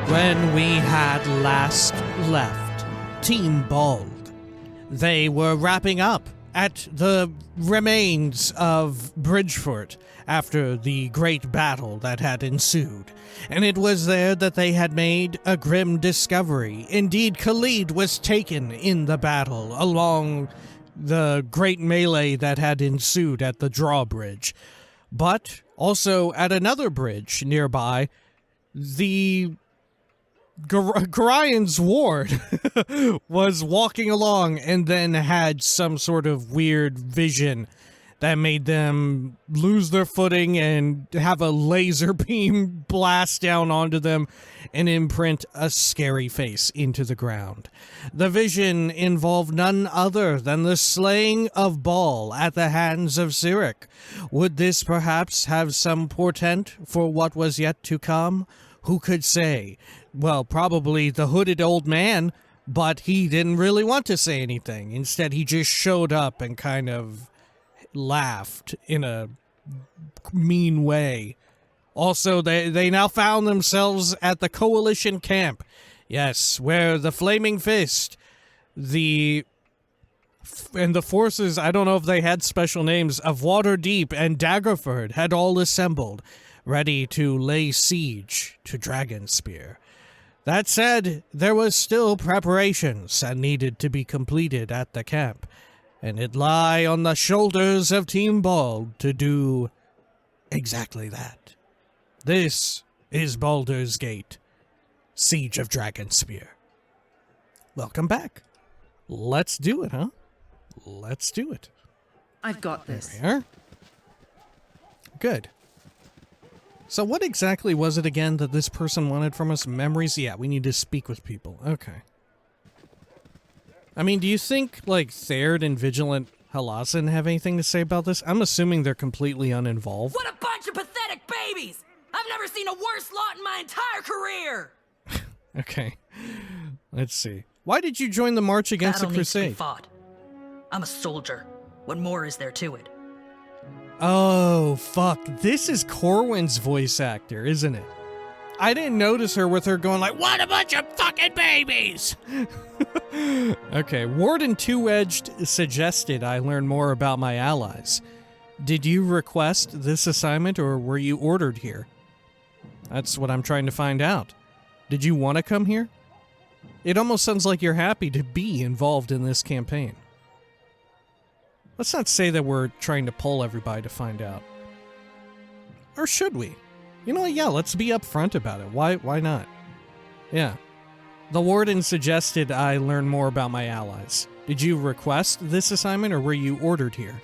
When we had last left Team Bald, they were wrapping up at the remains of Bridgefort after the great battle that had ensued, and it was there that they had made a grim discovery. Indeed, Khalid was taken in the battle along the great melee that had ensued at the drawbridge, but also at another bridge nearby, the Gorian's ward was walking along and then had some sort of weird vision that made them lose their footing and have a laser beam blast down onto them and imprint a scary face into the ground. The vision involved none other than the slaying of Baal at the hands of Cyric. Would this perhaps have some portent for what was yet to come? Who could say? Well, probably the hooded old man, but he didn't really want to say anything. Instead, he just showed up and kind of laughed in a mean way. Also, they now found themselves at the Coalition camp. Yes, where the Flaming Fist, and the forces, I don't know if they had special names, of Waterdeep and Daggerford had all assembled, ready to lay siege to Dragonspear. That said, there was still preparations that needed to be completed at the camp, and it lay on the shoulders of Team Bald to do exactly that. This is Baldur's Gate, Siege of Dragonspear. Welcome back. Let's do it, huh? Let's do it. I've got this. There we are. Good. So what exactly was it again that this person wanted from us? Memories? Yeah, we need to speak with people. Okay. I mean, do you think, like, Therd and Vigilant Halasan have anything to say about this? I'm assuming they're completely uninvolved. What a bunch of pathetic babies! I've never seen a worse lot in my entire career! Okay. Let's see. Why did you join the march against the Battle needs to be Crusade? fought. I'm a soldier. What more is there to it? Oh, fuck. This is Corwin's voice actor, isn't it? I didn't notice her with her going like, what a bunch of fucking babies! Okay, Warden Two-Edged suggested I learn more about my allies. Did you request this assignment or were you ordered here? That's what I'm trying to find out. Did you want to come here? It almost sounds like you're happy to be involved in this campaign. Let's not say that we're trying to pull everybody to find out. Or should we? You know what, yeah, let's be upfront about it. Why not? Yeah. The Warden suggested I learn more about my allies. Did you request this assignment or were you ordered here?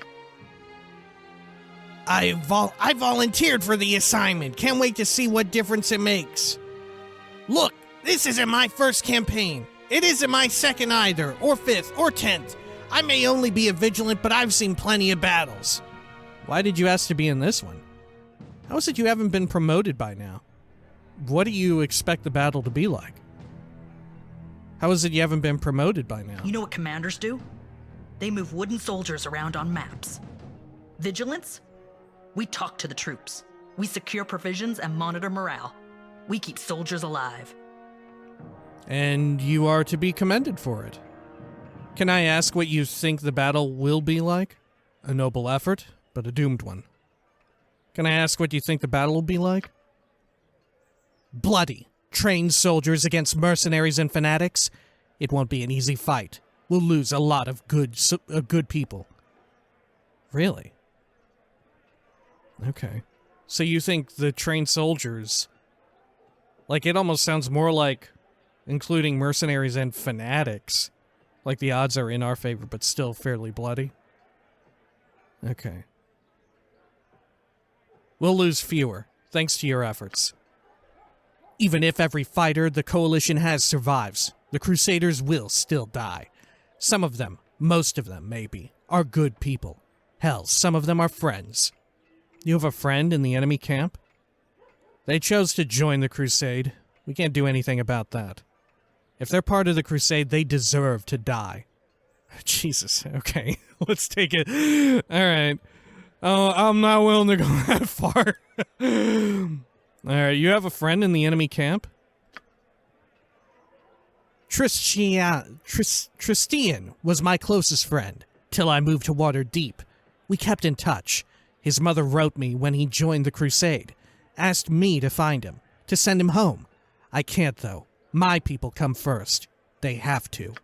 I volunteered for the assignment. Can't wait to see what difference it makes. Look, this isn't my first campaign. It isn't my second either, or fifth, or 10th. I may only be a vigilant, but I've seen plenty of battles. Why did you ask to be in this one? How is it you haven't been promoted by now? What do you expect the battle to be like? How is it you haven't been promoted by now? You know what commanders do? They move wooden soldiers around on maps. Vigilance? We talk to the troops. We secure provisions and monitor morale. We keep soldiers alive. And you are to be commended for it. Can I ask what you think the battle will be like? A noble effort, but a doomed one. Can I ask what you think the battle will be like? Bloody. Trained soldiers against mercenaries and fanatics. It won't be an easy fight. We'll lose a lot of good people. Really? Okay. So you think the trained soldiers... Like, it almost sounds more like including mercenaries and fanatics. Like the odds are in our favor, but still fairly bloody. Okay. We'll lose fewer, thanks to your efforts. Even if every fighter the Coalition has survives, the Crusaders will still die. Some of them, most of them maybe, are good people. Hell, some of them are friends. You have a friend in the enemy camp? They chose to join the Crusade. We can't do anything about that. If they're part of the Crusade, they deserve to die. Jesus, okay. Let's take it. Alright. Oh, I'm not willing to go that far. Alright, you have a friend in the enemy camp? Tristian was my closest friend, till I moved to Waterdeep. We kept in touch. His mother wrote me when he joined the crusade, asked me to find him, to send him home. I can't, though. My people come first. They have to.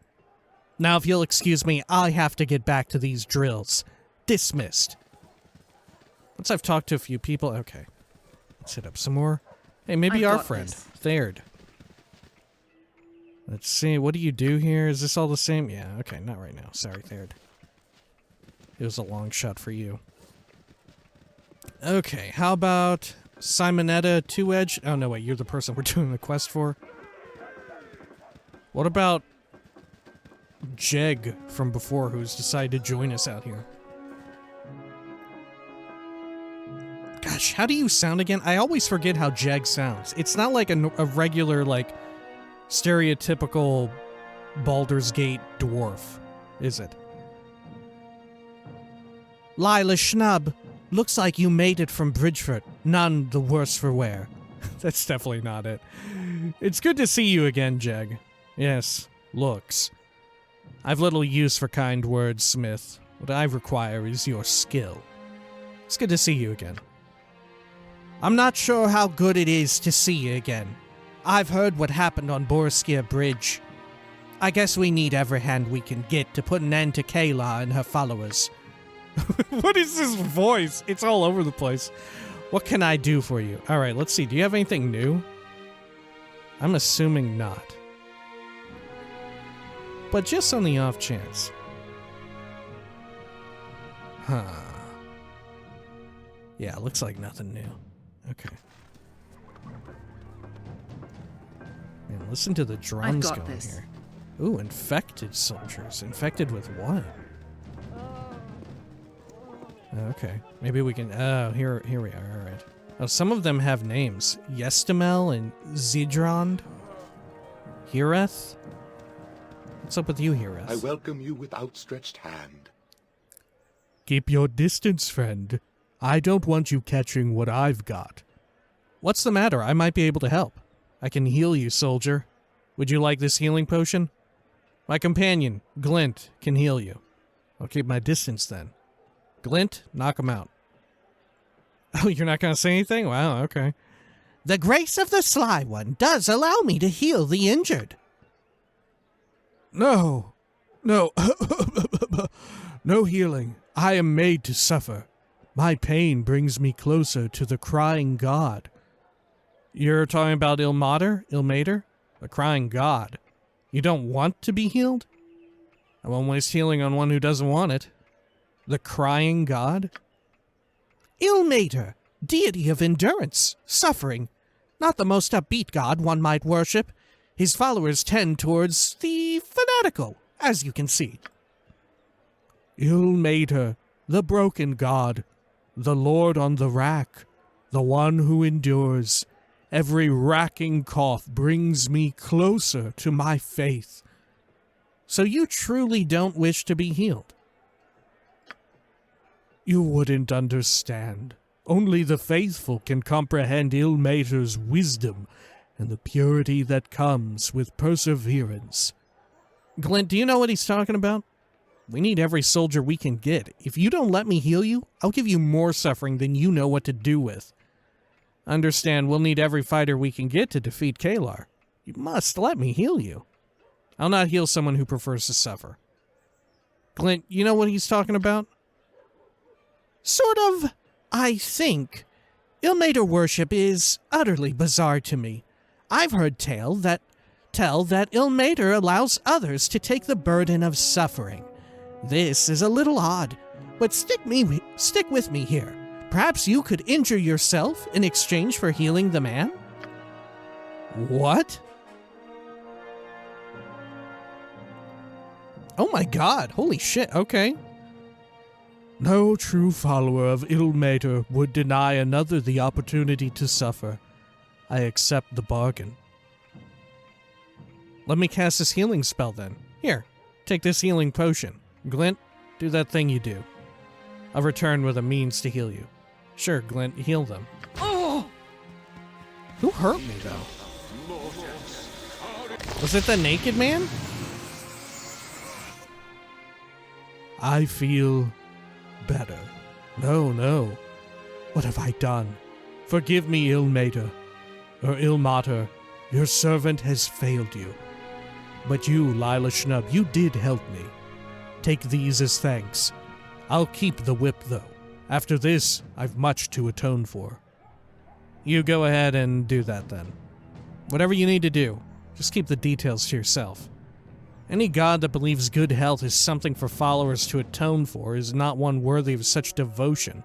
Now, if you'll excuse me, I have to get back to these drills. Dismissed. Once I've talked to a few people, okay. Let's hit up some more. Hey, maybe our friend, Third. Let's see, what do you do here? Is this all the same? Yeah, okay, not right now. Sorry, Third. It was a long shot for you. Okay, how about Simonetta Two-Edge? Oh, no, wait, you're the person we're doing the quest for. What about Jeg from before, who's decided to join us out here? Gosh, how do you sound again? I always forget how Jeg sounds. It's not like a regular, like, stereotypical Baldur's Gate dwarf, is it? Lila Schnub, looks like you made it from Bridgeford, none the worse for wear. That's definitely not it. It's good to see you again, Jeg. Yes, looks. I've little use for kind words, Smith. What I require is your skill. It's good to see you again. I'm not sure how good it is to see you again. I've heard what happened on Borskir Bridge. I guess we need every hand we can get to put an end to Kayla and her followers. What is this voice? It's all over the place. What can I do for you? Alright, let's see. Do you have anything new? I'm assuming not. But just on the off chance. Huh. Yeah, looks like nothing new. Okay. Man, listen to the drums going here. Ooh, infected soldiers. Infected with what? Okay. Maybe we can... Oh, here we are. Alright. Oh, some of them have names. Yestamel and Zidrand. Hireth? What's up with you, Hireth? I welcome you with outstretched hand. Keep your distance, friend. I don't want you catching what I've got. What's the matter? I might be able to help. I can heal you, soldier. Would you like this healing potion? My companion, Glint, can heal you. I'll keep my distance then. Glint, knock him out. Oh, you're not going to say anything? Wow, okay. The grace of the Sly One does allow me to heal the injured. No. No healing. I am made to suffer. My pain brings me closer to the crying god. You're talking about Ilmater? The crying god. You don't want to be healed? I won't waste healing on one who doesn't want it. The crying god? Ilmater, deity of endurance, suffering. Not the most upbeat god one might worship. His followers tend towards the fanatical, as you can see. Ilmater, the broken god, the lord on the rack, the one who endures. Every racking cough brings me closer to my faith. So you truly don't wish to be healed? You wouldn't understand. Only the faithful can comprehend Ilmater's wisdom and the purity that comes with perseverance. Glint, do you know what he's talking about? We need every soldier we can get. If you don't let me heal you, I'll give you more suffering than you know what to do with. Understand, we'll need every fighter we can get to defeat Kalar. You must let me heal you. I'll not heal someone who prefers to suffer. Glint, you know what he's talking about? Sort of, I think. Ilmater worship is utterly bizarre to me. I've heard tell that Ilmater allows others to take the burden of suffering. This is a little odd, but stick with me here. Perhaps you could injure yourself in exchange for healing the man? What? Oh my god, holy shit, okay. No true follower of Ilmater would deny another the opportunity to suffer. I accept the bargain. Let me cast this healing spell then. Here, take this healing potion. Glint, do that thing you do. I'll return with a means to heal you. Sure, Glint, heal them. Oh! Who hurt me, though? Was it the naked man? I feel better. No, no. What have I done? Forgive me, ill mater, or ill mater. Your servant has failed you. But you, Lila Schnub, you did help me. Take these as thanks. I'll keep the whip, though. After this, I've much to atone for. You go ahead and do that, then. Whatever you need to do, just keep the details to yourself. Any god that believes good health is something for followers to atone for is not one worthy of such devotion.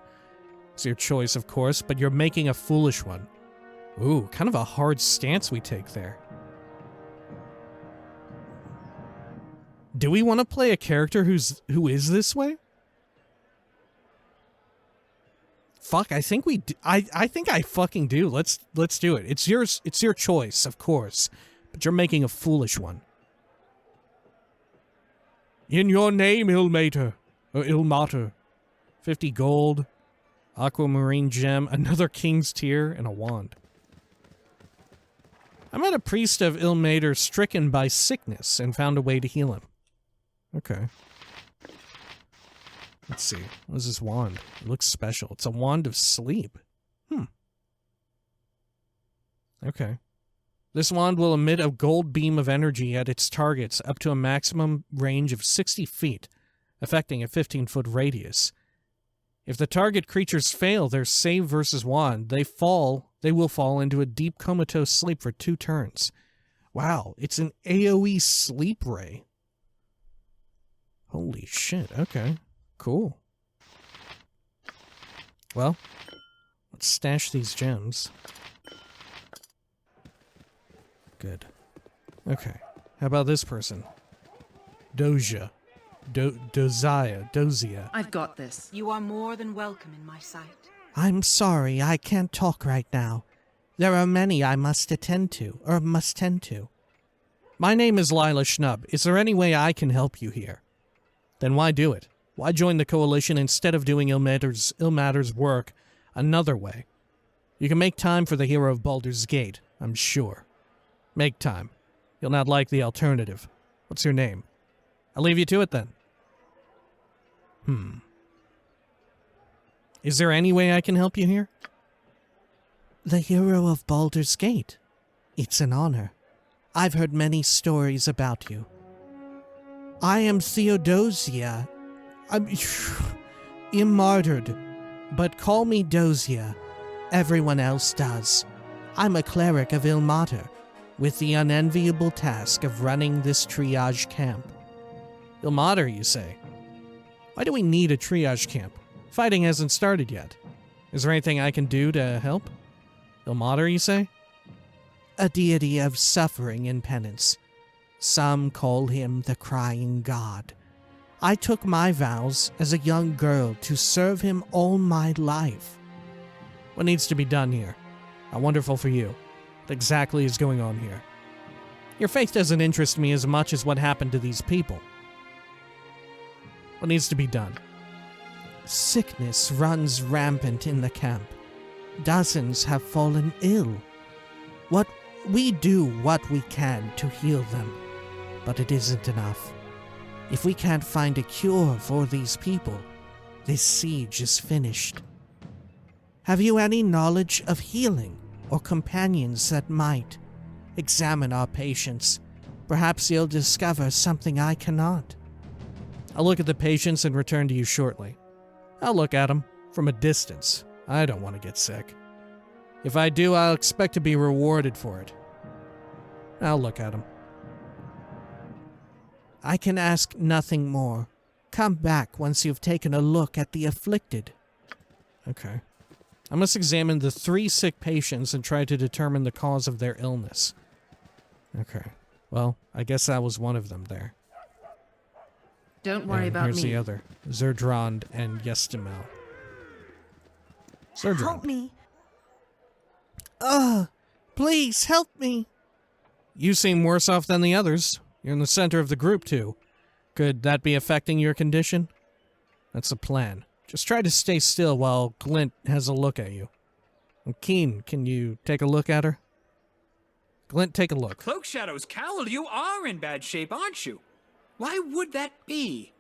It's your choice, of course, but you're making a foolish one. Ooh, kind of a hard stance we take there. Do we want to play a character who is this way? Fuck, I think we do. I think I fucking do. Let's do it. It's yours. It's your choice, of course, but you're making a foolish one. In your name, ill mater, or ill mater. 50 gold, aquamarine gem, another king's tear, and a wand. I met a priest of ill mater stricken by sickness and found a way to heal him. Okay. Let's see. What is this wand? It looks special. It's a wand of sleep. Okay. This wand will emit a gold beam of energy at its targets up to a maximum range of 60 feet, affecting a 15-foot radius. If the target creatures fail their save versus wand, they will fall into a deep comatose sleep for 2 turns. Wow, it's an AoE sleep ray. Holy shit, okay. Cool. Well, let's stash these gems. Good. Okay. How about this person? Dozia. Dozia. I've got this. You are more than welcome in my sight. I'm sorry, I can't talk right now. There are many I must tend to. My name is Lila Schnub. Is there any way I can help you here? Then why do it? Why join the coalition instead of doing Ilmater's work another way? You can make time for the hero of Baldur's Gate, I'm sure. Make time. You'll not like the alternative. What's your name? I'll leave you to it then. Is there any way I can help you here? The hero of Baldur's Gate. It's an honor. I've heard many stories about you. I am Theodosia. I'm immortared, but call me Dozia. Everyone else does. I'm a cleric of Ilmater, with the unenviable task of running this triage camp. Ilmater, you say? Why do we need a triage camp? Fighting hasn't started yet. Is there anything I can do to help? Ilmater, you say? A deity of suffering and penance. Some call him the Crying God. I took my vows as a young girl to serve him all my life. What needs to be done here? How wonderful for you. What exactly is going on here? Your faith doesn't interest me as much as what happened to these people. What needs to be done? Sickness runs rampant in the camp. Dozens have fallen ill. We do what we can to heal them, but it isn't enough. If we can't find a cure for these people, this siege is finished. Have you any knowledge of healing or companions that might? Examine our patients. Perhaps you'll discover something I cannot. I'll look at the patients and return to you shortly. I'll look at them from a distance. I don't want to get sick. If I do, I'll expect to be rewarded for it. I'll look at them. I can ask nothing more. Come back once you've taken a look at the afflicted. Okay. I must examine the 3 sick patients and try to determine the cause of their illness. Okay. Well, I guess that was one of them there. Don't worry about here's me. the other. Zerdrand and Yestimel. Zerdrand. Help me. Please help me. You seem worse off than the others. You're in the center of the group, too. Could that be affecting your condition? That's the plan. Just try to stay still while Glint has a look at you. And Keen, can you take a look at her? Glint, take a look. Cloak Shadow's cowl, you are in bad shape, aren't you? Why would that be?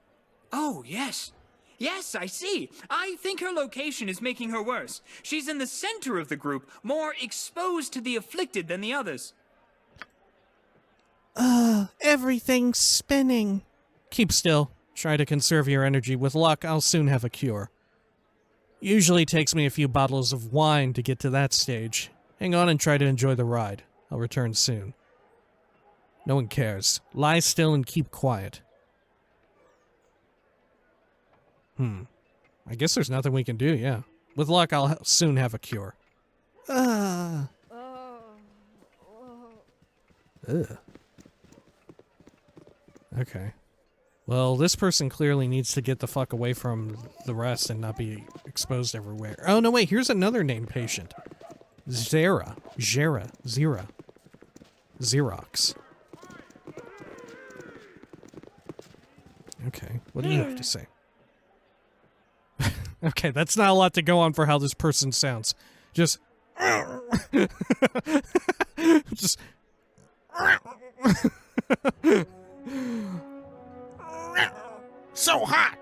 Oh, yes. Yes, I see. I think her location is making her worse. She's in the center of the group, more exposed to the afflicted than the others. Everything's spinning. Keep still. Try to conserve your energy. With luck, I'll soon have a cure. Usually takes me a few bottles of wine to get to that stage. Hang on and try to enjoy the ride. I'll return soon. No one cares. Lie still and keep quiet. I guess there's nothing we can do, yeah. With luck, I'll soon have a cure. Uh, Ugh. Okay. Well, this person clearly needs to get the fuck away from the rest and not be exposed everywhere. Oh, no, wait, here's another named patient. Xerox. Okay, what do you have to say? Okay, that's not a lot to go on for how this person sounds. Just... just... so hot.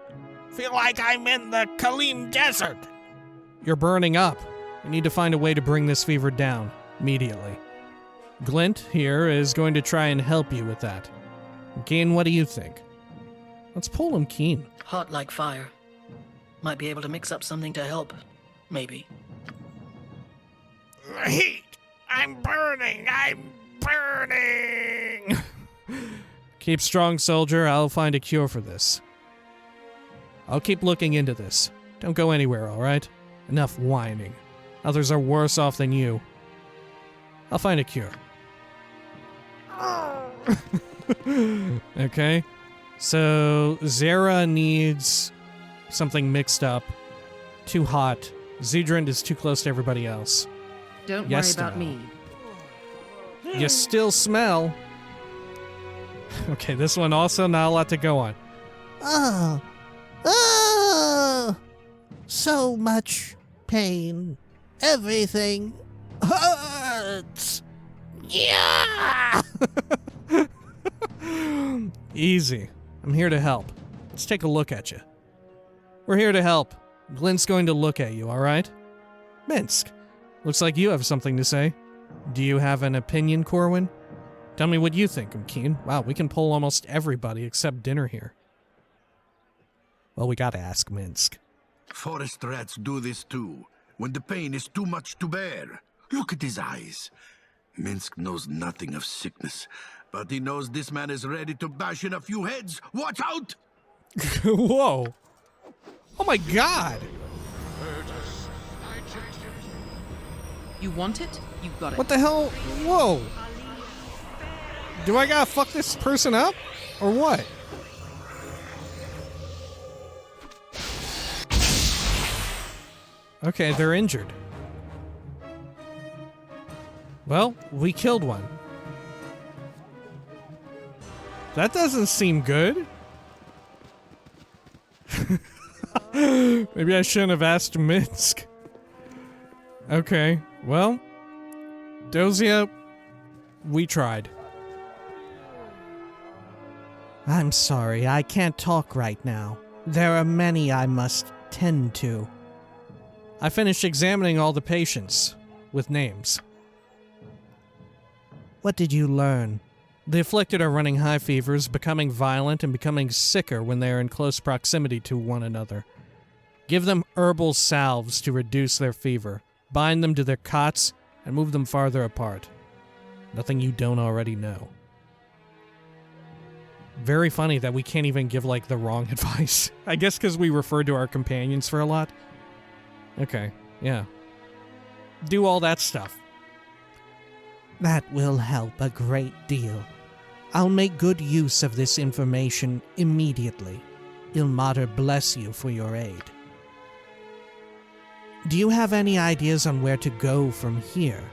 Feel like I'm in the Kalim Desert. You're burning up. We need to find a way to bring this fever down immediately. Glint here is going to try and help you with that. Keen, what do you think? Let's pull him, Keen. Hot like fire. Might be able to mix up something to help. Maybe. The heat. I'm burning. Keep strong, soldier. I'll find a cure for this. I'll keep looking into this. Don't go anywhere, alright? Enough whining. Others are worse off than you. I'll find a cure. Okay. So, Zera needs something mixed up. Too hot. Zedrand is too close to everybody else. Don't Yes, worry about no. me. You still smell. Okay, this one also not a lot to go on. So much pain. Everything hurts. Yeah. Easy. I'm here to help. Let's take a look at you. We're here to help. Glint's going to look at you, alright? Minsk. Looks like you have something to say. Do you have an opinion, Corwin? Tell me what you think, I'm keen. Wow, we can pull almost everybody except Dinner here. Well, we gotta ask Minsk. Forest rats do this too, when the pain is too much to bear. Look at his eyes. Minsk knows nothing of sickness, but he knows this man is ready to bash in a few heads. Watch out! Whoa. Oh my god. You want it? You got it. What the hell? Whoa. Do I gotta fuck this person up? Or what? Okay, they're injured. Well, we killed one. That doesn't seem good. Maybe I shouldn't have asked Minsk. Okay, well, Dozia, we tried. I'm sorry, I can't talk right now. There are many I must tend to. I finished examining all the patients with names. What did you learn? The afflicted are running high fevers, becoming violent, and becoming sicker when they are in close proximity to one another. Give them herbal salves to reduce their fever. Bind them to their cots and move them farther apart. Nothing you don't already know. Very funny that we can't even give, like, the wrong advice. I guess because we refer to our companions for a lot. Okay, yeah. Do all that stuff. That will help a great deal. I'll make good use of this information immediately. Ilmater bless you for your aid. Do you have any ideas on where to go from here?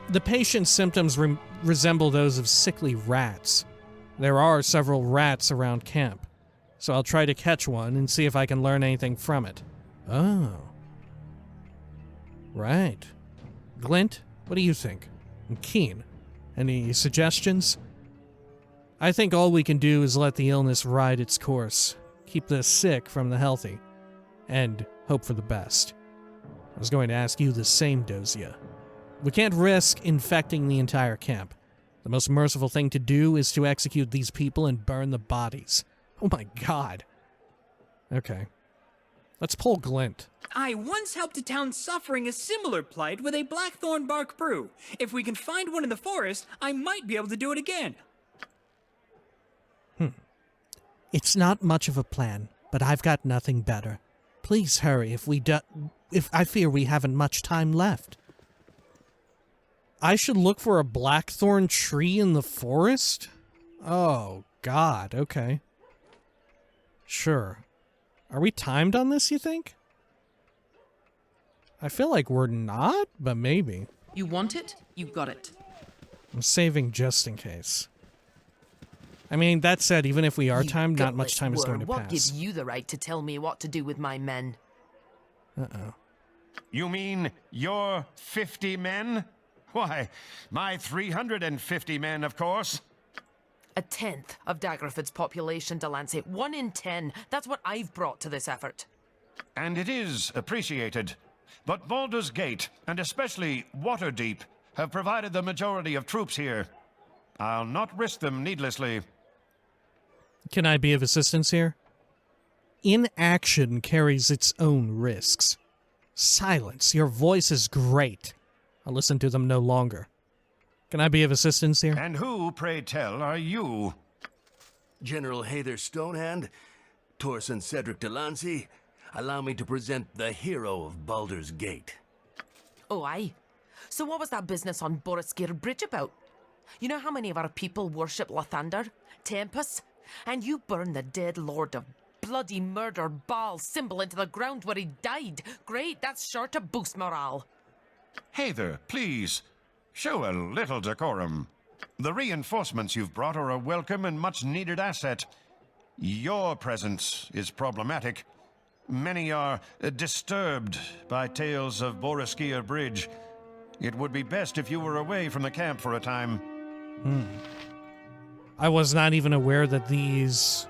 The patient's symptoms resemble those of sickly rats. There are several rats around camp, so I'll try to catch one and see if I can learn anything from it. Oh. Right. Glint, what do you think? Keen, any suggestions? I think all we can do is let the illness ride its course, keep the sick from the healthy, and hope for the best. I was going to ask you the same, Dosia. We can't risk infecting the entire camp. The most merciful thing to do is to execute these people and burn the bodies. Oh my god. Okay. Let's pull Glint. I once helped a town suffering a similar plight with a blackthorn bark brew. If we can find one in the forest, I might be able to do it again. It's not much of a plan, but I've got nothing better. Please hurry if I fear we haven't much time left. I should look for a blackthorn tree in the forest? Oh, God, okay. Sure. Are we timed on this, you think? I feel like we're not, but maybe. You want it? You got it. I'm saving just in case. I mean, that said, even if we are timed, not much time is going to What pass. gives you the right to tell me what to do with my men? Uh-oh. You mean your 50 men? Why, my 350 men, of course. A tenth of Daggerford's population, Delancey. 1 in 10. That's what I've brought to this effort. And it is appreciated. But Baldur's Gate, and especially Waterdeep, have provided the majority of troops here. I'll not risk them needlessly. Can I be of assistance here? Inaction carries its own risks. Silence. Your voice is great. I'll listen to them no longer. Can I be of assistance here? And who, pray tell, are you? General Hayther Stonehand, Torson Cedric Delancey, allow me to present the hero of Baldur's Gate. Oh, aye. So what was that business on Boroskir Bridge about? You know how many of our people worship Lathander, Tempest, and you burn the dead lord of bloody murder Baal symbol into the ground where he died? Great, that's sure to boost morale. Hayther, please, show a little decorum. The reinforcements you've brought are a welcome and much-needed asset. Your presence is problematic. Many are disturbed by tales of Boroskir Bridge. It would be best if you were away from the camp for a time. I was not even aware that these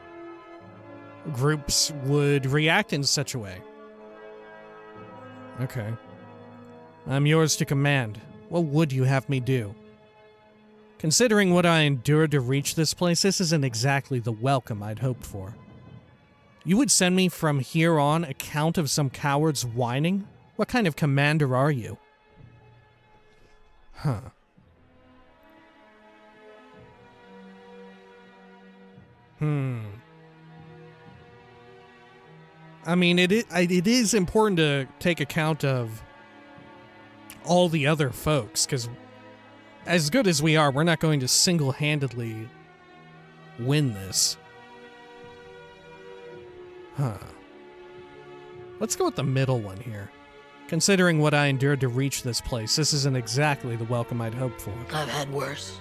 groups would react in such a way. Okay. I'm yours to command. What would you have me do? Considering what I endured to reach this place, this isn't exactly the welcome I'd hoped for. You would send me from here on account of some cowards whining? What kind of commander are you? Huh. I mean, it is important to take account of all the other folks, because as good as we are, we're not going to single-handedly win this. Huh. Let's go with the middle one here. Considering what I endured to reach this place, this isn't exactly the welcome I'd hoped for. I've had worse.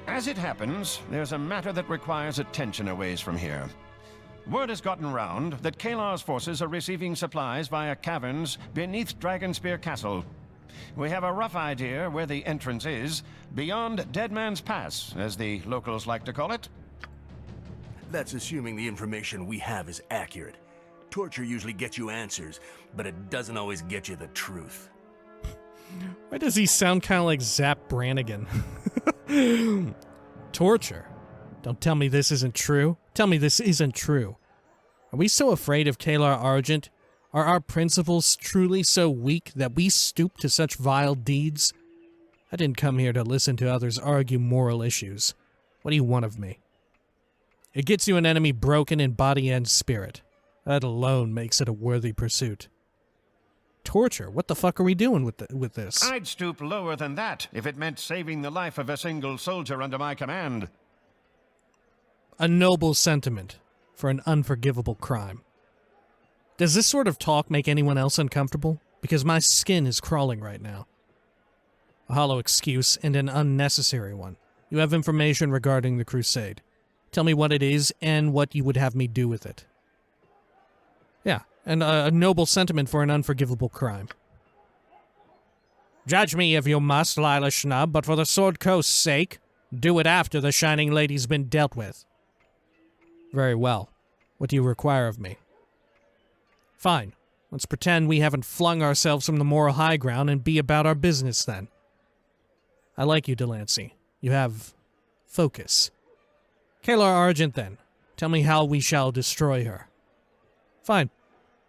As it happens, there's a matter that requires attention a ways from here. Word has gotten round that Kalar's forces are receiving supplies via caverns beneath Dragonspear Castle. We have a rough idea where the entrance is, beyond Dead Man's Pass, as the locals like to call it. That's assuming the information we have is accurate. Torture usually gets you answers, but it doesn't always get you the truth. Why does he sound kind of like Zap Brannigan? Torture? Don't tell me this isn't true. Tell me this isn't true. Are we so afraid of Kalar Argent? Are our principles truly so weak that we stoop to such vile deeds? I didn't come here to listen to others argue moral issues. What do you want of me? It gets you an enemy broken in body and spirit. That alone makes it a worthy pursuit. Torture? What the fuck are we doing with this? I'd stoop lower than that if it meant saving the life of a single soldier under my command. A noble sentiment for an unforgivable crime. Does this sort of talk make anyone else uncomfortable? Because my skin is crawling right now. A hollow excuse and an unnecessary one. You have information regarding the crusade. Tell me what it is and what you would have me do with it. Yeah, and a noble sentiment for an unforgivable crime. Judge me if you must, Lila Schnub, but for the Sword Coast's sake, do it after the Shining Lady's been dealt with. Very well. What do you require of me? Fine. Let's pretend we haven't flung ourselves from the moral high ground and be about our business then. I like you, Delancey. You have focus. Kalar Argent, then. Tell me how we shall destroy her. Fine.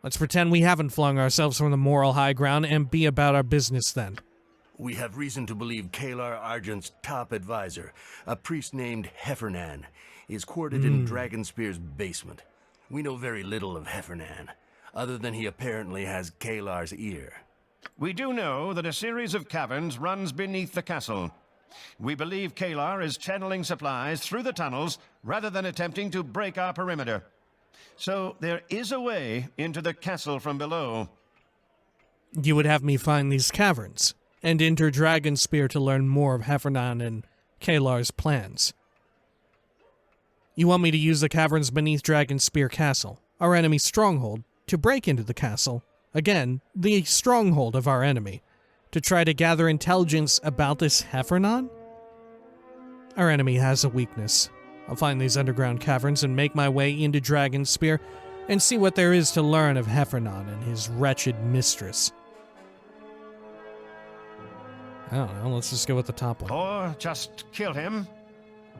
Let's pretend we haven't flung ourselves from the moral high ground and be about our business then. We have reason to believe Kalar Argent's top advisor, a priest named Heffernan, is quartered in Dragonspear's basement. We know very little of Heffernan, other than he apparently has Kalar's ear. We do know that a series of caverns runs beneath the castle. We believe Kalar is channeling supplies through the tunnels rather than attempting to break our perimeter. So there is a way into the castle from below. You would have me find these caverns and enter Dragonspear to learn more of Heffernan and Kalar's plans. You want me to use the caverns beneath Dragonspear Castle, our enemy's stronghold, to break into the castle, again, the stronghold of our enemy, to try to gather intelligence about this Heffernan? Our enemy has a weakness. I'll find these underground caverns and make my way into Dragonspear and see what there is to learn of Heffernan and his wretched mistress. I don't know, let's just go with the top one. Or just kill him.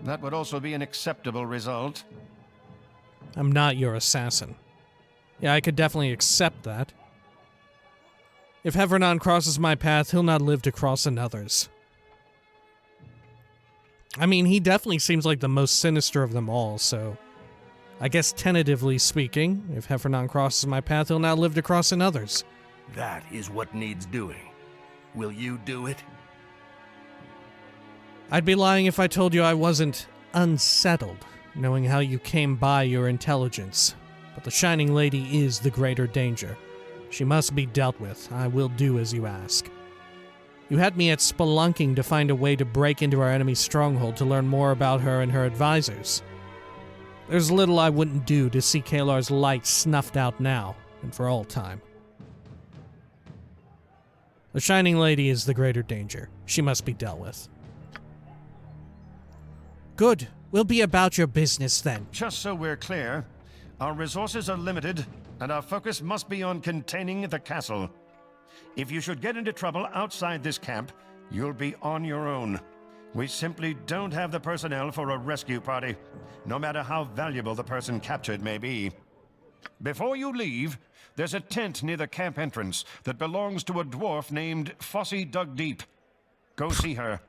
That would also be an acceptable result. I'm not your assassin. Yeah, I could definitely accept that. If Heffernan crosses my path, he'll not live to cross another's. I mean, he definitely seems like the most sinister of them all, so... I guess tentatively speaking, if Heffernan crosses my path, he'll not live to cross another's. That is what needs doing. Will you do it? I'd be lying if I told you I wasn't unsettled, knowing how you came by your intelligence. But the Shining Lady is the greater danger. She must be dealt with. I will do as you ask. You had me at spelunking to find a way to break into our enemy's stronghold to learn more about her and her advisors. There's little I wouldn't do to see Kalar's light snuffed out now, and for all time. The Shining Lady is the greater danger. She must be dealt with. Good. We'll be about your business then. Just so we're clear, our resources are limited, and our focus must be on containing the castle. If you should get into trouble outside this camp, you'll be on your own. We simply don't have the personnel for a rescue party, no matter how valuable the person captured may be. Before you leave, there's a tent near the camp entrance that belongs to a dwarf named Fossey Dug Deep. Go see her.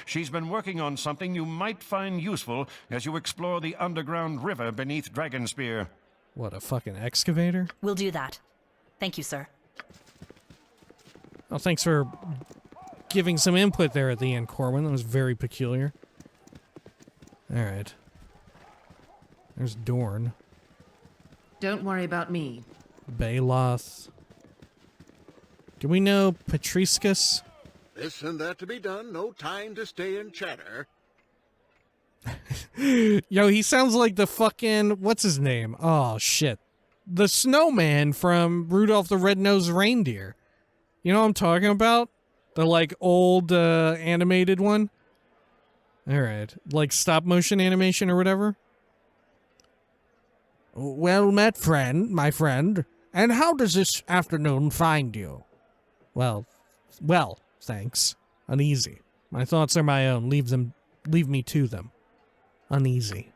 She's been working on something you might find useful as you explore the underground river beneath Dragonspear. What, a fucking excavator? We'll do that. Thank you, sir. Oh, thanks for giving some input there at the end, Corwin. That was very peculiar. Alright. There's Dorn. Don't worry about me. Baloth. Do we know Patriscus? This and that to be done, no time to stay and chatter. Yo, he sounds like the fucking... What's his name? Oh, shit. The snowman from Rudolph the Red-Nosed Reindeer. You know what I'm talking about? The, like, old, animated one? Alright. Like, stop-motion animation or whatever? Well met, my friend. And how does this afternoon find you? Well, thanks. Uneasy. My thoughts are my own. Leave me to them. Uneasy.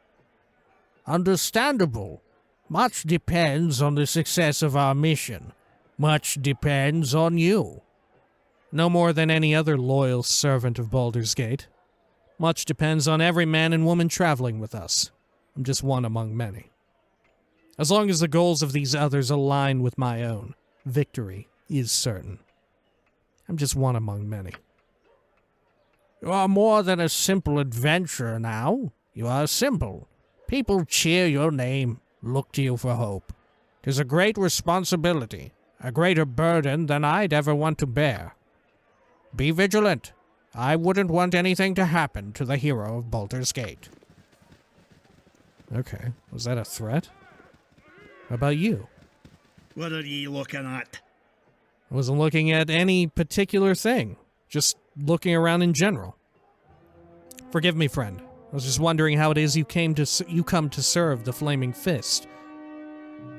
Understandable. Much depends on the success of our mission. Much depends on you. No more than any other loyal servant of Baldur's Gate. Much depends on every man and woman traveling with us. I'm just one among many. As long as the goals of these others align with my own, victory is certain. I'm just one among many. You are more than a simple adventurer now. You are simple. People cheer your name, look to you for hope. 'Tis a great responsibility, a greater burden than I'd ever want to bear. Be vigilant. I wouldn't want anything to happen to the hero of Baldur's Gate. Okay, was that a threat? How about you? What are ye looking at? I wasn't looking at any particular thing. Just looking around in general. Forgive me, friend. I was just wondering how it is you come to serve the Flaming Fist.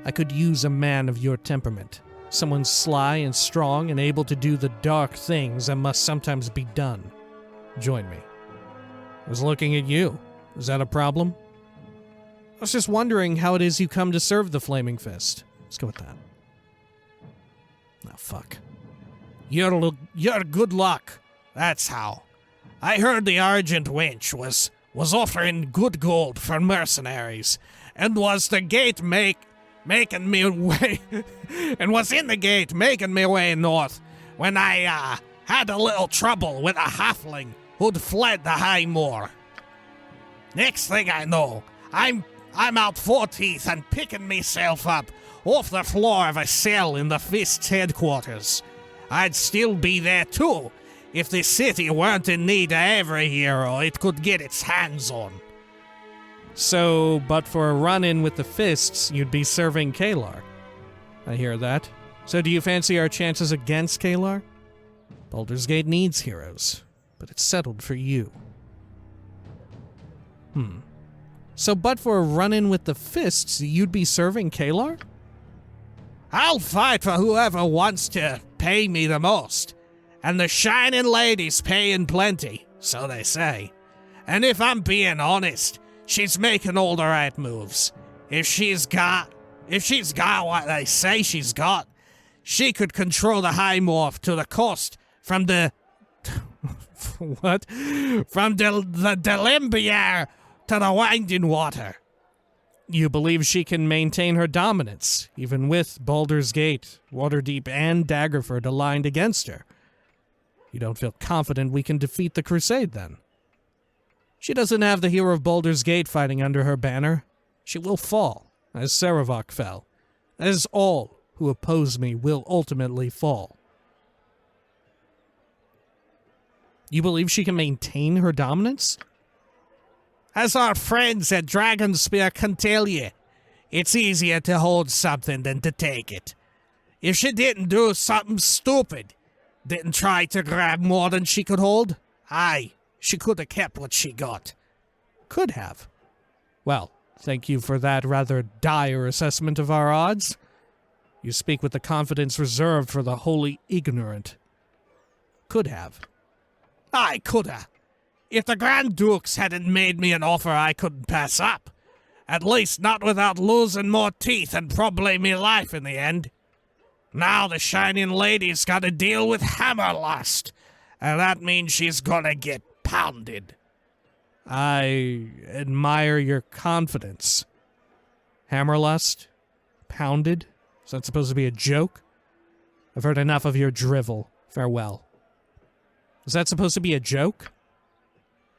I could use a man of your temperament. Someone sly and strong and able to do the dark things that must sometimes be done. Join me. I was looking at you. Is that a problem? I was just wondering how it is you come to serve the Flaming Fist. Let's go with that. Oh, fuck. Your good luck. That's how. I heard the Argent Wench was offering good gold for mercenaries, and was the gate making me way, and was in the gate making me way north when I had a little trouble with a halfling who'd fled the High Moor. Next thing I know, I'm out 4 teeth and picking myself up off the floor of a cell in the Fist's headquarters. I'd still be there too if the city weren't in need of every hero it could get its hands on. So, but for a run-in with the Fists, you'd be serving Kalar. I hear that. So do you fancy our chances against Kalar? Baldur's Gate needs heroes, but it's settled for you. So but for a run-in with the Fists, you'd be serving Kalar? I'll fight for whoever wants to pay me the most. And the Shining Lady's paying plenty, so they say. And if I'm being honest, she's making all the right moves. If she's got what they say she's got, she could control the High Morph to the coast from the... what? From the Delimbier to the Winding Water. You believe she can maintain her dominance, even with Baldur's Gate, Waterdeep, and Daggerford aligned against her? You don't feel confident we can defeat the Crusade, then? She doesn't have the hero of Baldur's Gate fighting under her banner. She will fall, as Saravok fell. As all who oppose me will ultimately fall. You believe she can maintain her dominance? As our friends at Dragonspear can tell you, it's easier to hold something than to take it. If she didn't do something stupid, didn't try to grab more than she could hold, aye, she could have kept what she got. Could have. Well, thank you for that rather dire assessment of our odds. You speak with the confidence reserved for the wholly ignorant. Could have. I coulda. If the Grand Dukes hadn't made me an offer I couldn't pass up. At least not without losing more teeth and probably me life in the end. Now the Shining Lady's got to deal with Hammerlust, and that means she's gonna get pounded. I admire your confidence. Hammerlust? Pounded? Is that supposed to be a joke? I've heard enough of your drivel. Farewell. Is that supposed to be a joke?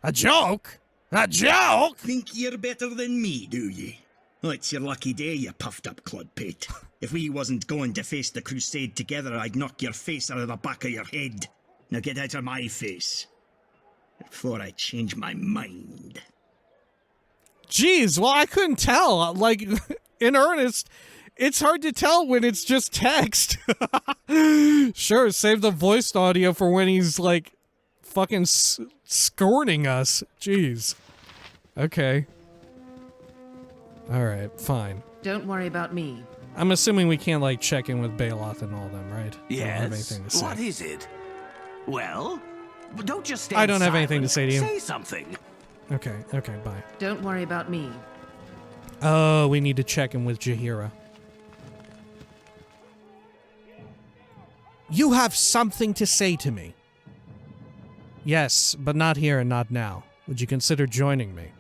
A joke? A joke? Think you're better than me, do ye? Well, it's your lucky day, you puffed-up clodpate. If we wasn't going to face the Crusade together, I'd knock your face out of the back of your head. Now get out of my face. Before I change my mind. Jeez, well, I couldn't tell. Like, in earnest, it's hard to tell when it's just text. Sure, save the voiced audio for when he's, like, fucking scorning us. Jeez. Okay. Alright, fine. Don't worry about me. I'm assuming we can't, like, check in with Baloth and all them, right? Yes? I don't have anything to say. What is it? Well, don't just stand I don't have silent. anything to say to you. Say something. Okay, bye. Don't worry about me. Oh, we need to check in with Jaheira. You have something to say to me. Yes, but not here and not now. Would you consider joining me?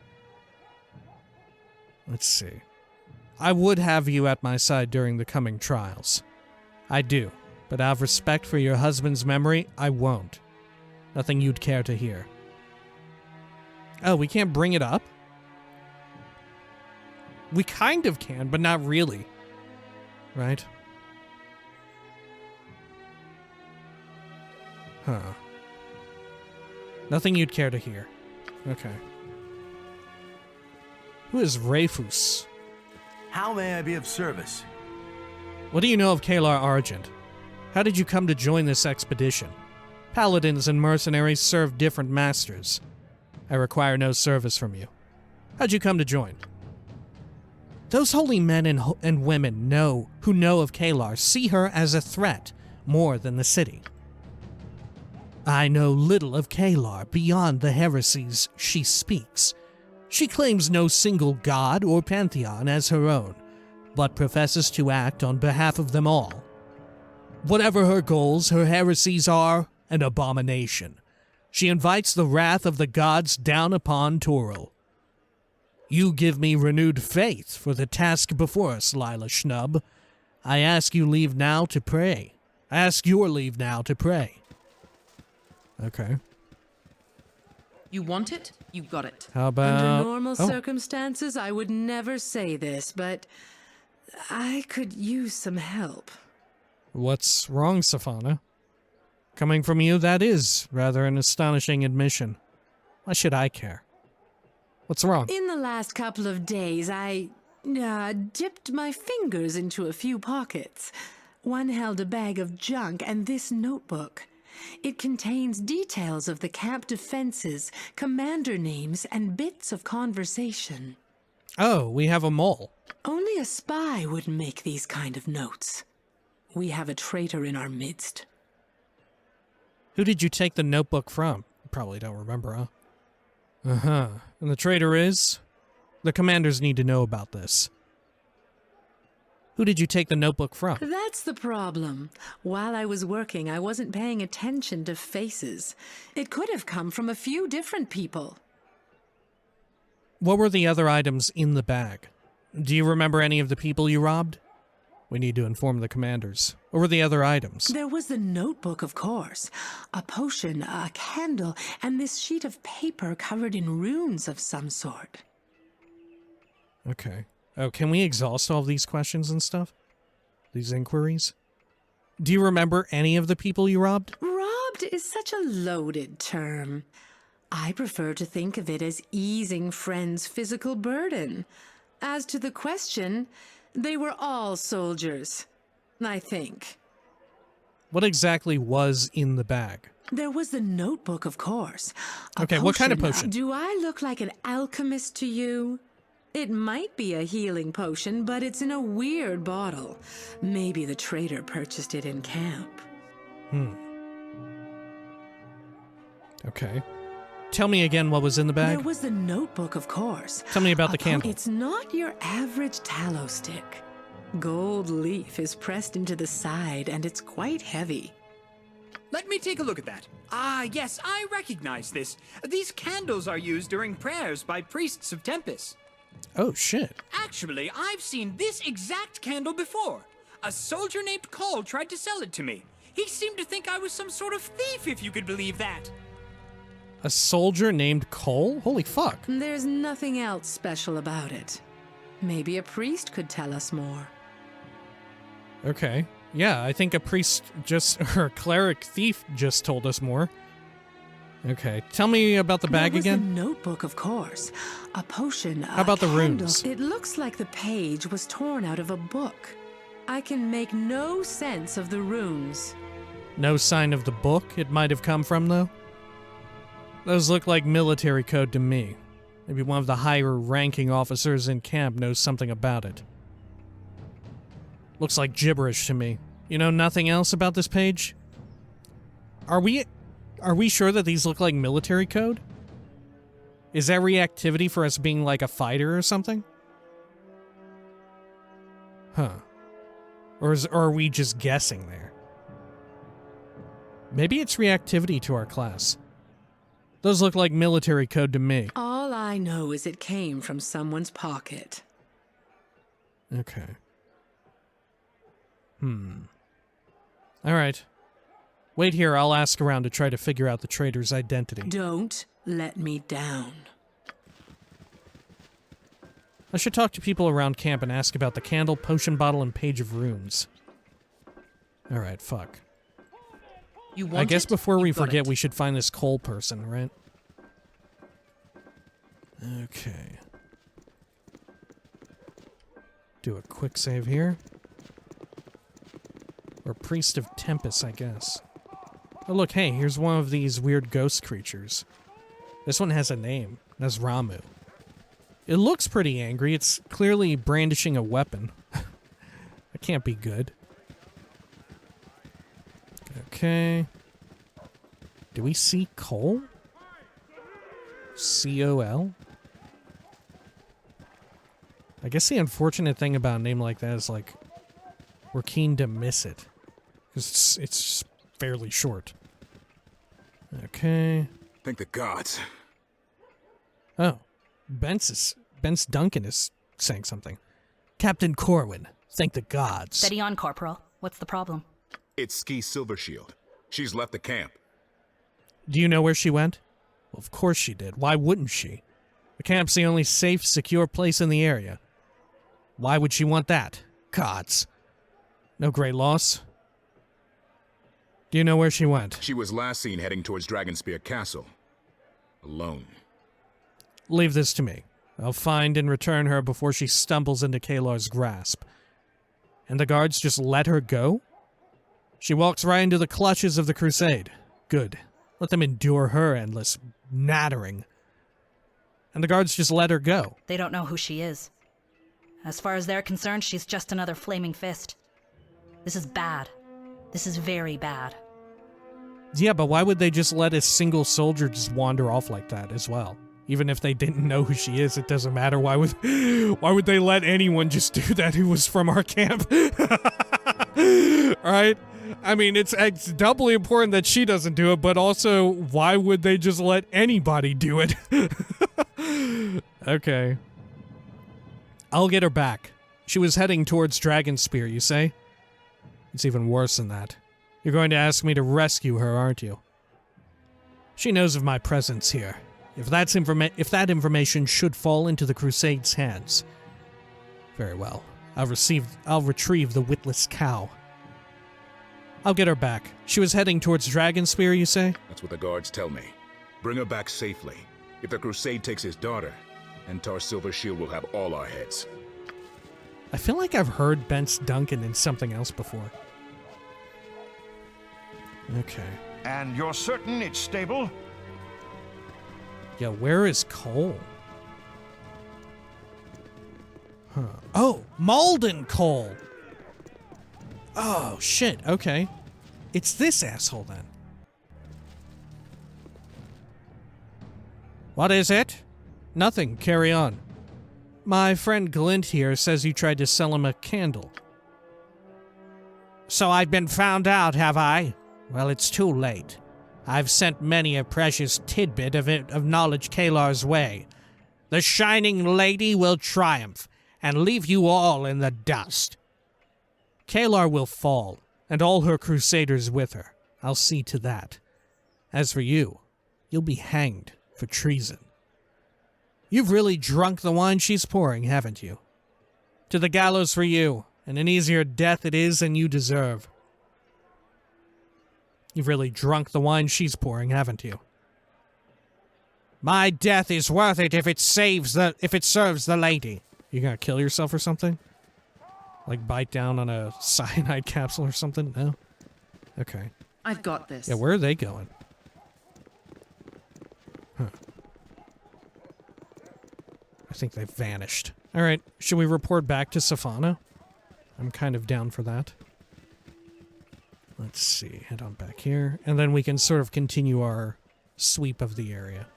Let's see. I would have you at my side during the coming trials. I do, but out of respect for your husband's memory, I won't. Nothing you'd care to hear. Oh, we can't bring it up? We kind of can, but not really. Right? Huh. Nothing you'd care to hear. Okay. Who is Rayfus? How may I be of service? What do you know of Kalar Argent? How did you come to join this expedition? Paladins and mercenaries serve different masters. I require no service from you. How'd you come to join? Those holy men and women who know of Kalar see her as a threat more than the city. I know little of Kalar beyond the heresies she speaks. She claims no single god or pantheon as her own, but professes to act on behalf of them all. Whatever her goals, her heresies are an abomination. She invites the wrath of the gods down upon Toril. You give me renewed faith for the task before us, Lila Schnub. I ask you leave now to pray. I ask your leave now to pray. Okay. You want it? You got it. How about... Under normal circumstances, I would never say this, but I could use some help. What's wrong, Safana? Coming from you, that is rather an astonishing admission. Why should I care? What's wrong? In the last couple of days, I dipped my fingers into a few pockets. One held a bag of junk and this notebook. It contains details of the camp defenses, commander names, and bits of conversation. Oh, we have a mole. Only a spy would make these kind of notes. We have a traitor in our midst. Who did you take the notebook from? You probably don't remember, huh? Uh-huh. And the traitor is? The commanders need to know about this. Who did you take the notebook from? That's the problem. While I was working, I wasn't paying attention to faces. It could have come from a few different people. What were the other items in the bag? Do you remember any of the people you robbed? We need to inform the commanders. What were the other items? There was the notebook, of course. A potion, a candle, and this sheet of paper covered in runes of some sort. Okay. Oh, can we exhaust all these questions and stuff? These inquiries? Do you remember any of the people you robbed? Robbed is such a loaded term. I prefer to think of it as easing friends' physical burden. As to the question, they were all soldiers, I think. What exactly was in the bag? There was the notebook, of course. Okay, what kind of potion? Do I look like an alchemist to you? It might be a healing potion, but it's in a weird bottle. Maybe the traitor purchased it in camp. Okay. Tell me again what was in the bag. There was the notebook, of course. Tell me about the candle. It's not your average tallow stick. Gold leaf is pressed into the side, and it's quite heavy. Let me take a look at that. Ah, yes, I recognize this. These candles are used during prayers by priests of Tempest. Oh, shit. Actually, I've seen this exact candle before. A soldier named Cole tried to sell it to me. He seemed to think I was some sort of thief, if you could believe that. A soldier named Cole? Holy fuck. There's nothing else special about it. Maybe a priest could tell us more. Okay. Yeah, I think a priest or a cleric thief just told us more. Okay, tell me about the bag again. There was the notebook, of course. A potion, How about the runes? It looks like the page was torn out of a book. I can make no sense of the runes. No sign of the book it might have come from, though? Those look like military code to me. Maybe one of the higher-ranking officers in camp knows something about it. Looks like gibberish to me. You know nothing else about this page? Are we sure that these look like military code? Is that reactivity for us being like a fighter or something? Huh. Or are we just guessing there? Maybe it's reactivity to our class. Those look like military code to me. All I know is it came from someone's pocket. Okay. Alright. Wait here, I'll ask around to try to figure out the traitor's identity. Don't let me down. I should talk to people around camp and ask about the candle, potion bottle, and page of runes. Alright, fuck. I guess before we forget, we should find this Cole person, right? Okay. Do a quick save here. Or Priest of Tempest, I guess. Oh, look, hey, here's one of these weird ghost creatures. This one has a name. That's Ramu. It looks pretty angry. It's clearly brandishing a weapon. That can't be good. Okay. Do we see Cole? C-O-L? I guess the unfortunate thing about a name like that is, like, we're keen to miss it. Because it's fairly short. Okay. Thank the gods. Oh. Bence Duncan is saying something. Captain Corwin, thank the gods. Steady on, Corporal. What's the problem? It's Ski Silvershield. She's left the camp. Do you know where she went? Well, of course she did. Why wouldn't she? The camp's the only safe, secure place in the area. Why would she want that? Gods. No great loss. Do you know where she went? She was last seen heading towards Dragonspear Castle. Alone. Leave this to me. I'll find and return her before she stumbles into Kalar's grasp. And the guards just let her go? She walks right into the clutches of the Crusade. Good. Let them endure her endless nattering. And the guards just let her go. They don't know who she is. As far as they're concerned, she's just another flaming fist. This is bad. This is very bad. Yeah, but why would they just let a single soldier just wander off like that as well? Even if they didn't know who she is, it doesn't matter. Why would they let anyone just do that who was from our camp? Right? I mean, it's doubly important that she doesn't do it, but also, why would they just let anybody do it? Okay. I'll get her back. She was heading towards Dragonspear, you say? It's even worse than that. You're going to ask me to rescue her, aren't you? She knows of my presence here. If that information should fall into the Crusade's hands, very well. I'll retrieve the witless cow. I'll get her back. She was heading towards Dragonspear, you say? That's what the guards tell me. Bring her back safely. If the Crusade takes his daughter, Entar Silvershield will have all our heads. I feel like I've heard Bence Duncan in something else before. Okay. And you're certain it's stable? Yeah, where is Cole? Huh. Oh, Malden Cole! Oh, shit, okay. It's this asshole, then. What is it? Nothing, carry on. My friend Glint here says you tried to sell him a candle. So I've been found out, have I? Well, it's too late. I've sent many a precious tidbit of knowledge Kalar's way. The Shining Lady will triumph, and leave you all in the dust. Kalar will fall, and all her crusaders with her. I'll see to that. As for you, you'll be hanged for treason. You've really drunk the wine she's pouring, haven't you? To the gallows for you, and an easier death it is than you deserve. You've really drunk the wine she's pouring, haven't you? My death is worth it if it serves the lady. You gonna kill yourself or something? Like bite down on a cyanide capsule or something? No? Okay. I've got this. Yeah, where are they going? Huh. I think they've vanished. Alright, should we report back to Safana? I'm kind of down for that. Let's see, head on back here. And then we can sort of continue our sweep of the area.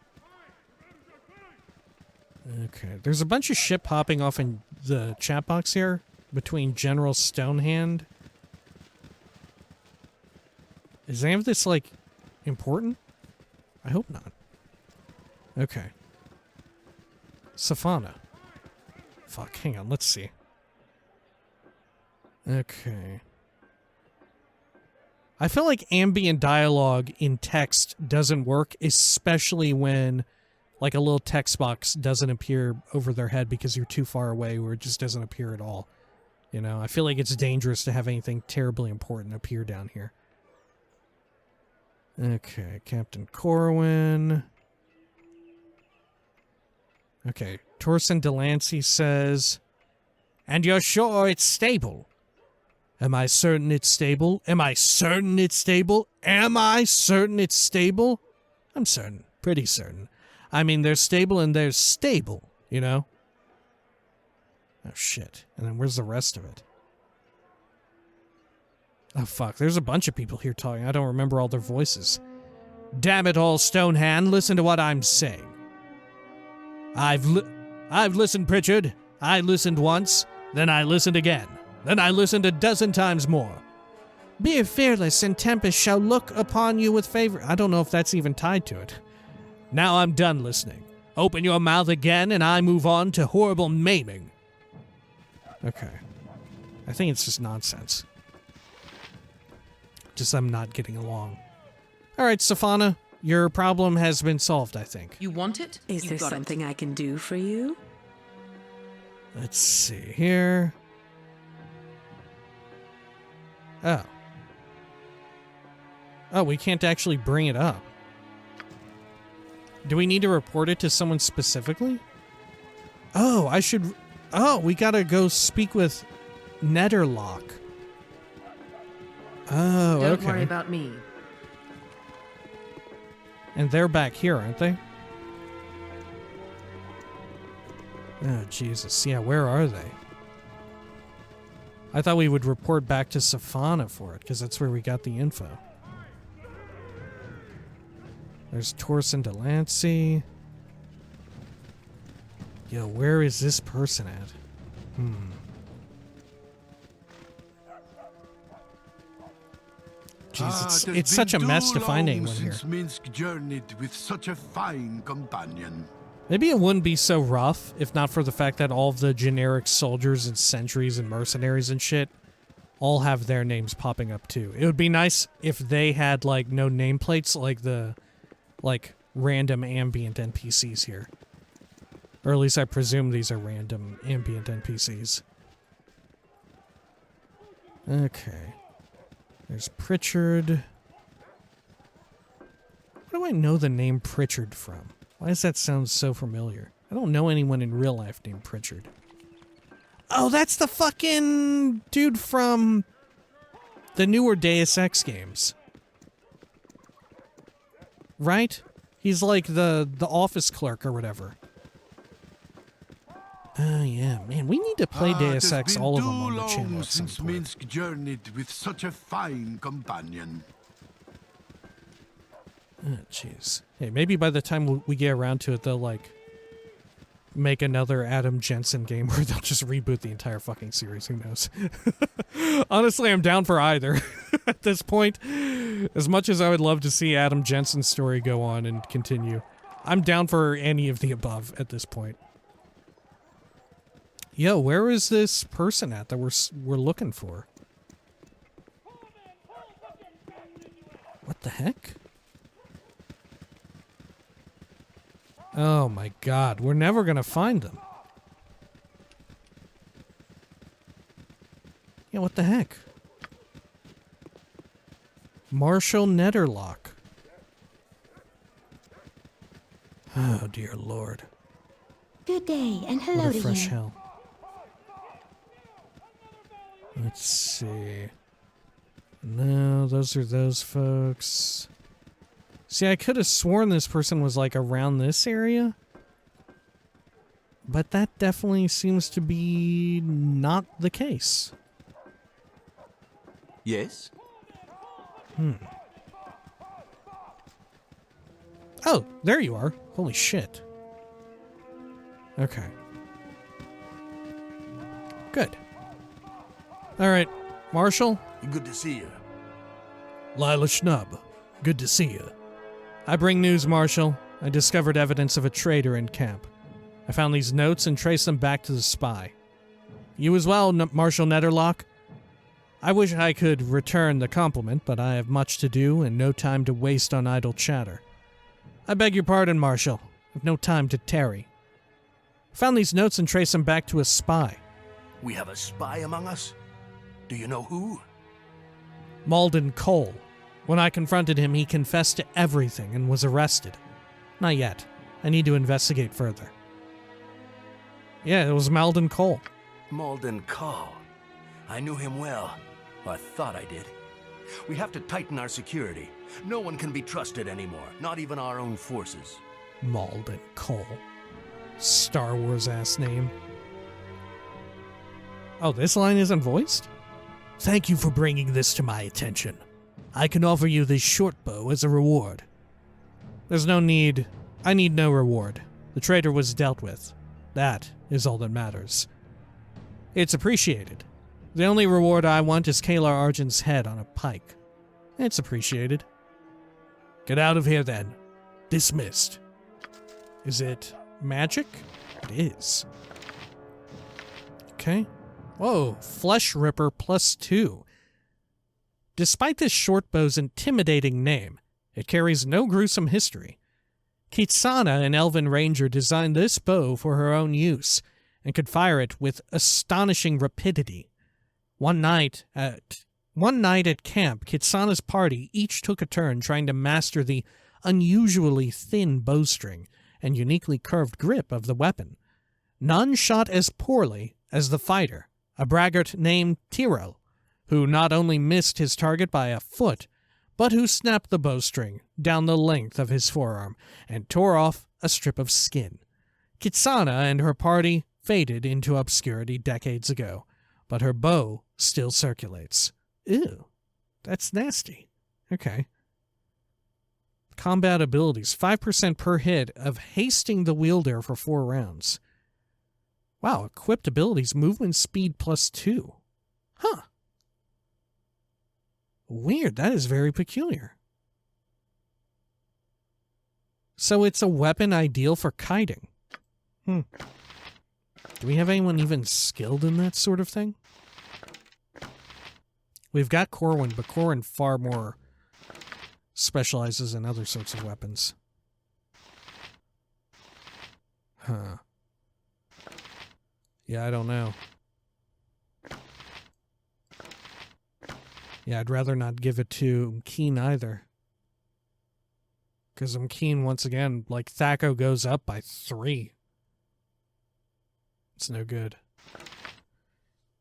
Okay, there's a bunch of shit popping off in the chat box here between General Stonehand. Is any of this, like, important? I hope not. Okay. Safana. Fuck, hang on, let's see. Okay. I feel like ambient dialogue in text doesn't work, especially when, like, a little text box doesn't appear over their head because you're too far away, or it just doesn't appear at all. You know, I feel like it's dangerous to have anything terribly important appear down here. Okay, Captain Corwin. Okay, Torsten Delancey says, and you're sure it's stable? Am I certain it's stable? Am I certain it's stable? Am I certain it's stable? I'm certain. Pretty certain. I mean, there's stable and there's stable, you know? Oh, shit. And then where's the rest of it? Oh, fuck. There's a bunch of people here talking. I don't remember all their voices. Damn it all, Stonehand. Listen to what I'm saying. I've listened, Pritchard. I listened once. Then I listened again. Then I listened a dozen times more. Be fearless, and Tempest shall look upon you with favor. I don't know if that's even tied to it. Now I'm done listening. Open your mouth again, and I move on to horrible maiming. Okay. I think it's just nonsense. Just I'm not getting along. Alright, Safana, your problem has been solved, I think. You want it? Is there something I can do for you? Let's see here. Oh. Oh, we can't actually bring it up. Do we need to report it to someone specifically? Oh, I should... Oh, we gotta go speak with Netterlock. Oh, okay. Don't worry about me. And they're back here, aren't they? Oh, Jesus. Yeah, where are they? I thought we would report back to Safana for it, because that's where we got the info. There's Torsen Delancey. Yo, where is this person at? Jeez, it's such a mess to find anyone here. Since Minsk journeyed with such a fine companion. Maybe it wouldn't be so rough if not for the fact that all of the generic soldiers and sentries and mercenaries and shit all have their names popping up too. It would be nice if they had like no nameplates like the random ambient NPCs here. Or at least I presume these are random ambient NPCs. Okay. There's Pritchard. Where do I know the name Pritchard from? Why does that sound so familiar? I don't know anyone in real life named Pritchard. Oh, that's the fucking dude from the newer Deus Ex games. Right? He's like the office clerk or whatever. Oh, yeah. Man, we need to play Deus Ex, all of them on the channel at some since point. Minsk journeyed with such a fine companion. Oh, jeez. Hey, maybe by the time we get around to it, they'll, like, make another Adam Jensen game where they'll just reboot the entire fucking series. Who knows? Honestly, I'm down for either at this point. As much as I would love to see Adam Jensen's story go on and continue, I'm down for any of the above at this point. Yo, where is this person at that we're looking for? What the heck? Oh my god, we're never gonna find them. Yeah, what the heck? Marshal Netterlock. Oh dear lord. Good day, and hello What to a fresh you. hell. Let's see. No, those are those folks. See, I could have sworn this person was like around this area. But that definitely seems to be not the case. Yes? Oh, there you are. Holy shit. Okay. Good. Alright, Marshal? Good to see you. Lila Schnub. Good to see you. I bring news, Marshal. I discovered evidence of a traitor in camp. I found these notes and traced them back to the spy. You as well, Marshal Netterlock? I wish I could return the compliment, but I have much to do and no time to waste on idle chatter. I beg your pardon, Marshal. I've no time to tarry. I found these notes and traced them back to a spy. We have a spy among us? Do you know who? Malden Cole. When I confronted him, he confessed to everything and was arrested. Not yet. I need to investigate further. Yeah, it was Malden Cole. Malden Cole. I knew him well. I thought I did. We have to tighten our security. No one can be trusted anymore, not even our own forces. Malden Cole. Star Wars ass name. Oh, this line isn't voiced? Thank you for bringing this to my attention. I can offer you this short bow as a reward. There's no need. I need no reward. The traitor was dealt with. That is all that matters. It's appreciated. The only reward I want is Kalar Argent's head on a pike. It's appreciated. Get out of here then. Dismissed. Is it magic? It is. Okay. Whoa, Flesh Ripper +2. Despite this short bow's intimidating name, it carries no gruesome history. Kitsana, an elven ranger, designed this bow for her own use and could fire it with astonishing rapidity. One night at camp, Kitsana's party each took a turn trying to master the unusually thin bowstring and uniquely curved grip of the weapon. None shot as poorly as the fighter, a braggart named Tiro, who not only missed his target by a foot, but who snapped the bowstring down the length of his forearm and tore off a strip of skin. Kitsana and her party faded into obscurity decades ago, but her bow still circulates. Ew, that's nasty. Okay. Combat abilities, 5% per hit of hasting the wielder for 4 rounds. Wow, equipped abilities, movement speed +2. Huh. Weird, that is very peculiar. So it's a weapon ideal for kiting. Do we have anyone even skilled in that sort of thing? We've got Corwin, but Corwin far more specializes in other sorts of weapons. Huh. Yeah, I don't know. Yeah, I'd rather not give it to Keen either. Because I'm Keen, once again, like, Thaco goes up by 3. It's no good.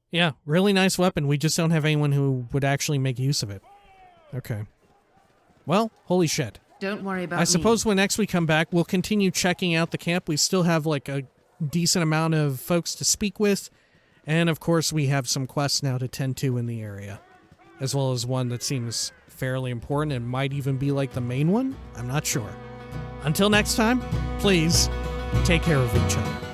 Yeah, really nice weapon. We just don't have anyone who would actually make use of it. Okay. Well, holy shit. Don't worry about I suppose when next we come back, we'll continue checking out the camp. We still have, like, a decent amount of folks to speak with. And, of course, we have some quests now to tend to in the area. As well as one that seems fairly important and might even be, like, the main one? I'm not sure. Until next time, please take care of each other.